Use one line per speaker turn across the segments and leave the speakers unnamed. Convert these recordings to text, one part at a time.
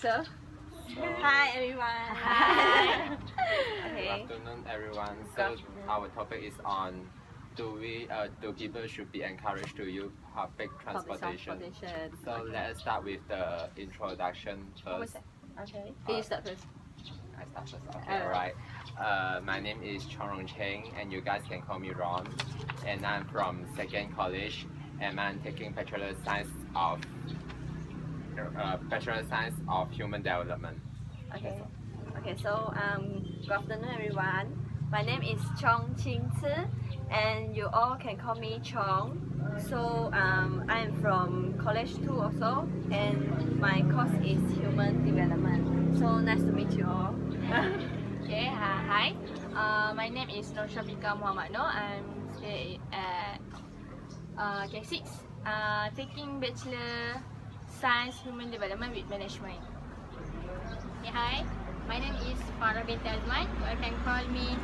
So,
Hi everyone.
Hi.
Good
Okay.
afternoon, everyone. So our topic is on do people should be encouraged to use public transportation? So let's start with the introduction first.
Okay.
Can you start first?
I start first. Okay, alright. My name is Chong Cheng, and you guys can call me Ron. And I'm from second college, and I'm taking Bachelor Science of Human Development.
Okay. Okay. So good afternoon everyone. My name is Chong Ching Tzu, and you all can call me Chong. So I'm from college 2 also, and my course is human development. So nice to meet you all.
Okay, hi. My name is Nur Shafika Muhammad Noor. I'm stay at K6, taking Bachelor Science Human Development with Management. Okay, hi. My name is Farah Binti Azman. You can call me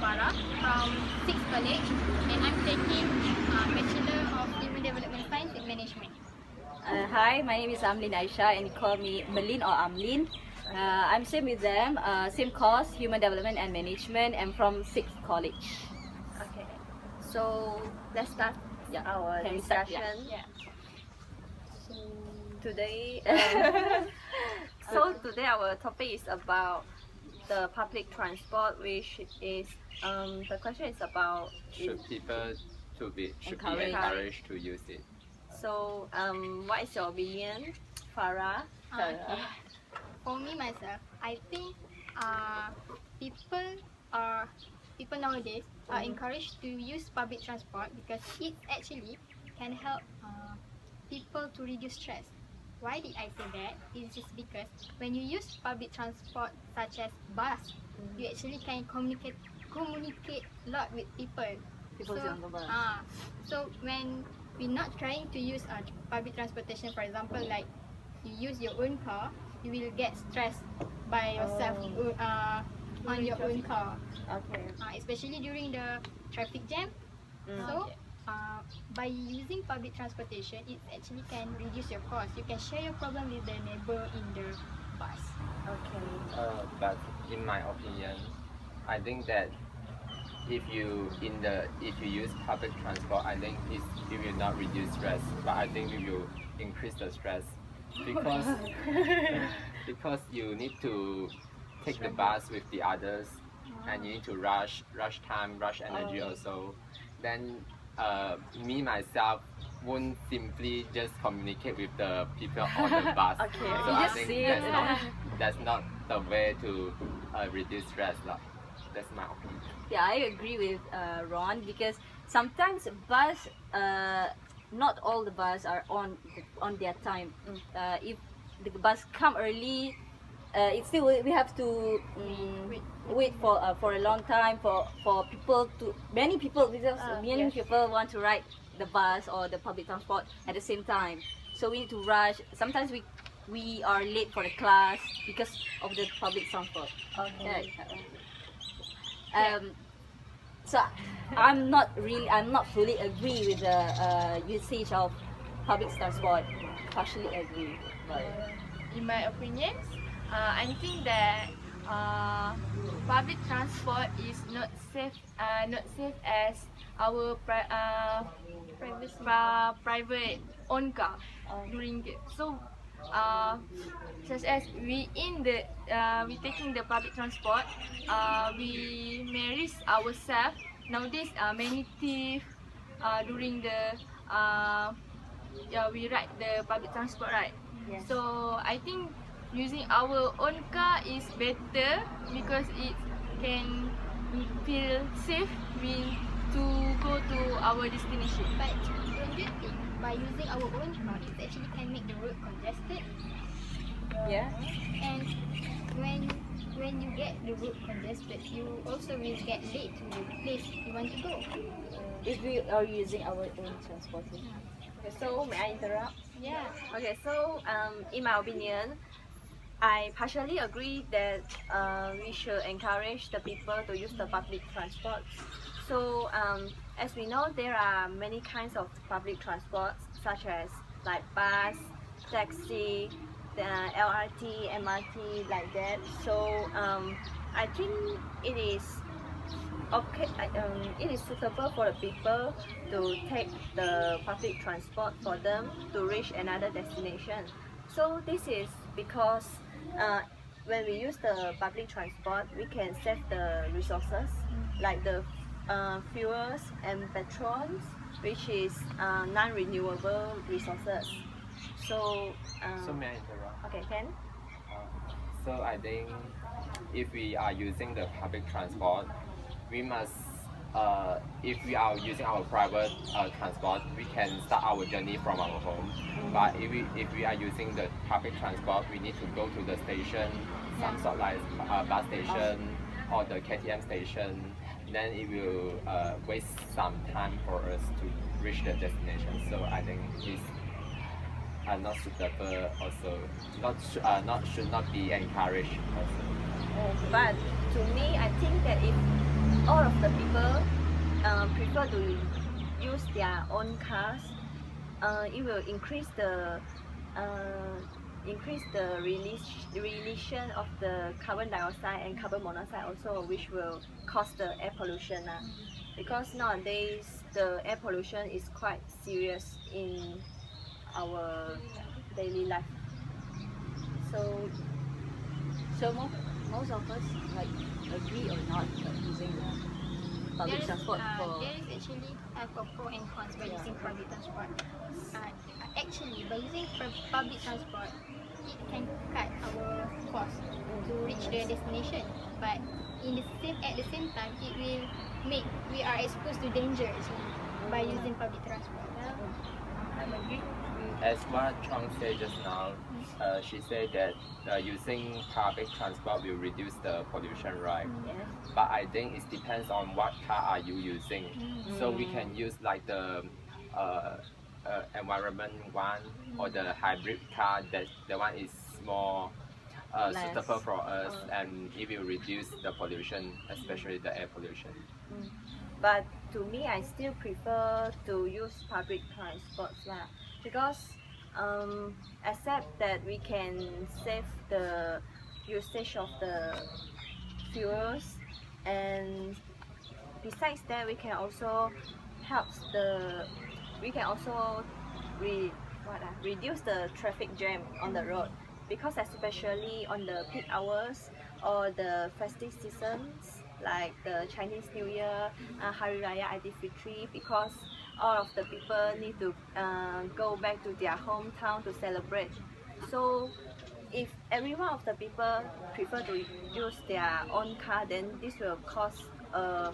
Farah from 6th College, and I'm taking Bachelor of Human Development Science with Management.
Hi, my name is Amlin Aisha, and you call me Melin or Amlin. I'm same with them, same course, Human Development and Management, and from 6th College.
Okay. So let's start our
Can we start?
discussion.
Yeah.
Today, today our topic is about the public transport, which is the question is about
Should people be
Encourage.
encouraged to use it?
So what is your opinion, Farah?
Okay. For me myself, I think people people nowadays are encouraged to use public transport because it actually can help people to reduce stress. Why did I say that? It's just because when you use public transport such as bus, you actually can communicate a lot with people.
People on the bus.
So when we're not trying to use public transportation, for example, like you use your own car, you will get stressed by yourself on your own car,
Okay.
especially during the traffic jam. So by using public transportation, it actually can reduce your cost. You can share your problem with the neighbor in the bus.
Okay.
But in my opinion, I think that if you use public transport, I think it will not reduce stress, but I think it will increase the stress because because you need to take the bus with the others, and you need to rush time, rush energy also. Then me myself won't simply just communicate with the people on the bus.
Okay.
So
You
I
just
think
see
that's not the way to reduce stress. That's my opinion.
Yeah, I agree with Ron because sometimes bus, not all the bus are on their time. If the bus come early, it's still we have to wait for a long time for people to many people because many
yes.
people want to ride the bus or the public transport at the same time. So we need to rush. Sometimes we are late for the class because of the public transport.
Okay.
So I'm not fully agree with the usage of public transport. Partially agree.
In my opinion, I think that public transport is not safe as our private own car during the such as we taking the public transport, we may risk ourselves. Nowadays, many thieves during the we ride the public transport, right?
Yes.
So I think using our own car is better because it can feel safe to go to our destination.
But don't you think by using our own car, it actually can make the road congested?
Yeah.
And when you get the road congested, you also will get late to the place you want to go.
If we are using our own transportation.
Okay, so may I interrupt?
Yeah.
Okay, so in my opinion, I partially agree that we should encourage the people to use the public transport. So as we know, there are many kinds of public transports such as like bus, taxi, LRT, MRT like that. So I think it is okay. It is suitable for the people to take the public transport for them to reach another destination. So this is because when we use the public transport, we can save the resources like the fuels and petrols, which is non-renewable resources. So
So may I interrupt?
okay, can.
So I think if we are using the public transport, we must, if we are using our private transport, we can start our journey from our home. But if we are using the public transport, we need to go to the station, some sort like bus station or the KTM station. Then it will waste some time for us to reach the destination. So I think it's not suitable also, should not be encouraged also.
But to me, I think that if all of the people prefer to use their own cars, it will increase the release of the carbon dioxide and carbon monoxide also, which will cause the air pollution. Because nowadays the air pollution is quite serious in our daily life. So
So most of us like agree or not using the public transport for.
There is actually a pro and cons by using public transport. Actually, by using public transport, it can cut our cost to reach the destination. But at the same time, it will make we are exposed to danger actually by using public transport.
I agree.
As what Chong said just now, she said that using public transport will reduce the pollution, right? But I think it depends on what car are you using. So we can use like the environment one or the hybrid car. That the one is more suitable for us, and it will reduce the pollution, especially the air pollution.
but to me, I still prefer to use public transport lah, because except that we can save the usage of the fuels, and besides that we can also reduce the traffic jam on the road, because especially on the peak hours or the festive seasons like the Chinese New Year, Hari Raya Aidilfitri, because all of the people need to go back to their hometown to celebrate. So if every one of the people prefer to use their own car, then this will cause a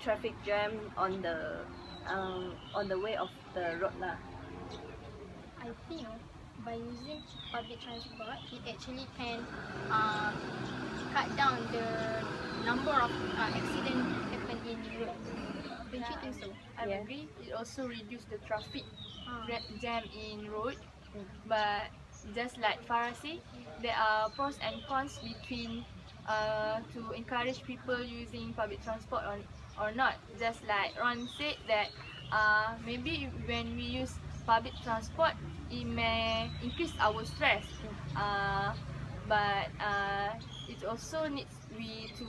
traffic jam on the way of the road lah.
I think by using public transport, it actually can cut down the number of accidents happen in road. Don't you think so?
I agree. It also reduce the traffic jam in road. But just like Farah said, there are pros and cons between to encourage people using public transport or not. Just like Ron said that maybe when we use public transport, it may increase our stress. But it also needs we to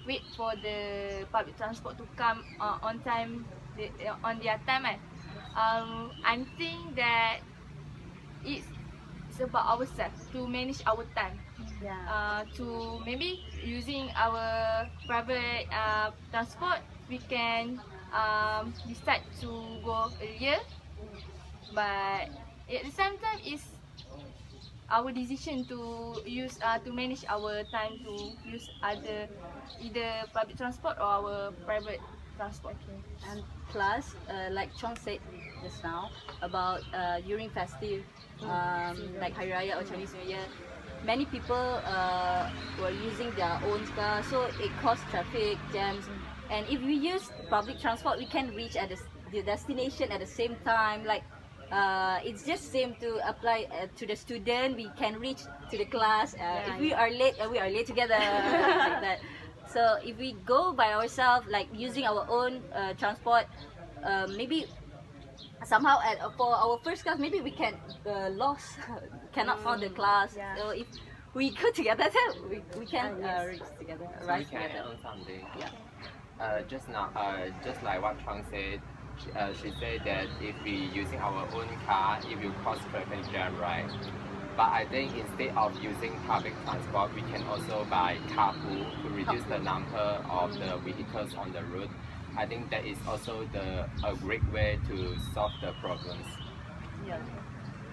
wait for the public transport to come on time, on their time. I think that it's about ourselves to manage our time. To maybe using our private transport, we can decide to go earlier, but at the same time it's our decision to use to manage our time to use either public transport or our private transport.
And plus, like Chong said just now about during festive, like Hari Raya or Chinese New Year, many people were using their own car, so it caused traffic jams. And if we use public transport, we can reach at the destination at the same time. Like it's just same to apply to the student. We can reach to the class. If we are late together like that. So if we go by ourselves, like using our own transport, maybe somehow for our first class, maybe we can lost cannot find the class.
Yeah.
So if we go together, then we can
yes.
reach together,
So we
arrive
can
together.
add on something.
Yeah.
Just now, just like what Chong said, she said that if we using our own car, it will cause traffic jam, right? But I think instead of using public transport, we can also buy carpool to reduce the number of the vehicles on the route. I think that is also a great way to solve the problems.
Yeah.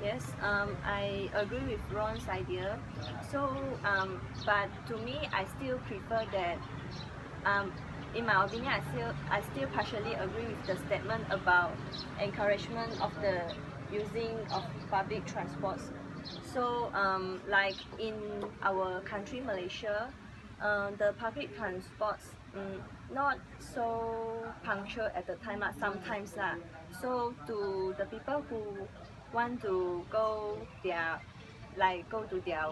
Yes, I agree with Ron's idea. So, but to me, I still prefer that. In my opinion, I still partially agree with the statement about encouragement of the using of public transports. So, like in our country, Malaysia, the public transports not so punctual at the time, sometimes lah. So to the people who want to go to their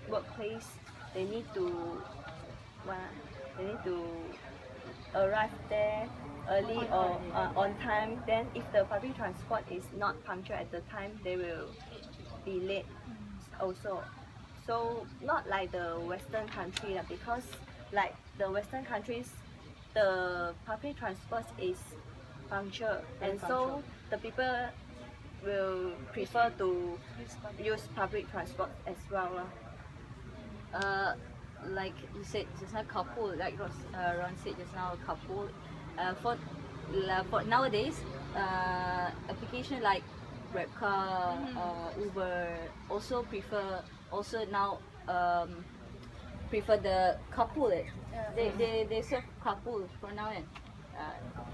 workplace, they need to they need to arrive there early or on time. Then if the public transport is not punctual at the time, they will be late also. So not like the Western country because like the Western countries, the public transport is punctual, and so the people will prefer to use public transport as well.
Like you said just now, couple, like Ron said just now, couple. For nowadays, application like Grabcar, Uber also now prefer the couple. They serve couple for now, and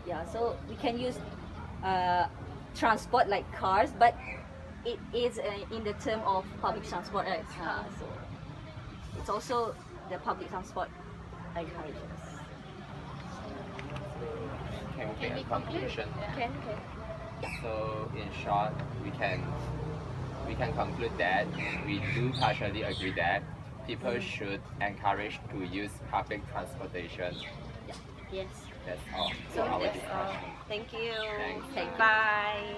yeah, so we can use transport like cars, but it is in the term of public transport, right? So it's also the public transport encourages.
Can we
Can
get
we
a
conclude?
conclusion?
Can.
So in short, we can conclude that we do partially agree that people should encourage to use public transportation.
Yes.
That's all
So
for our
that's all.
discussion.
Thank you.
Thanks.
Bye.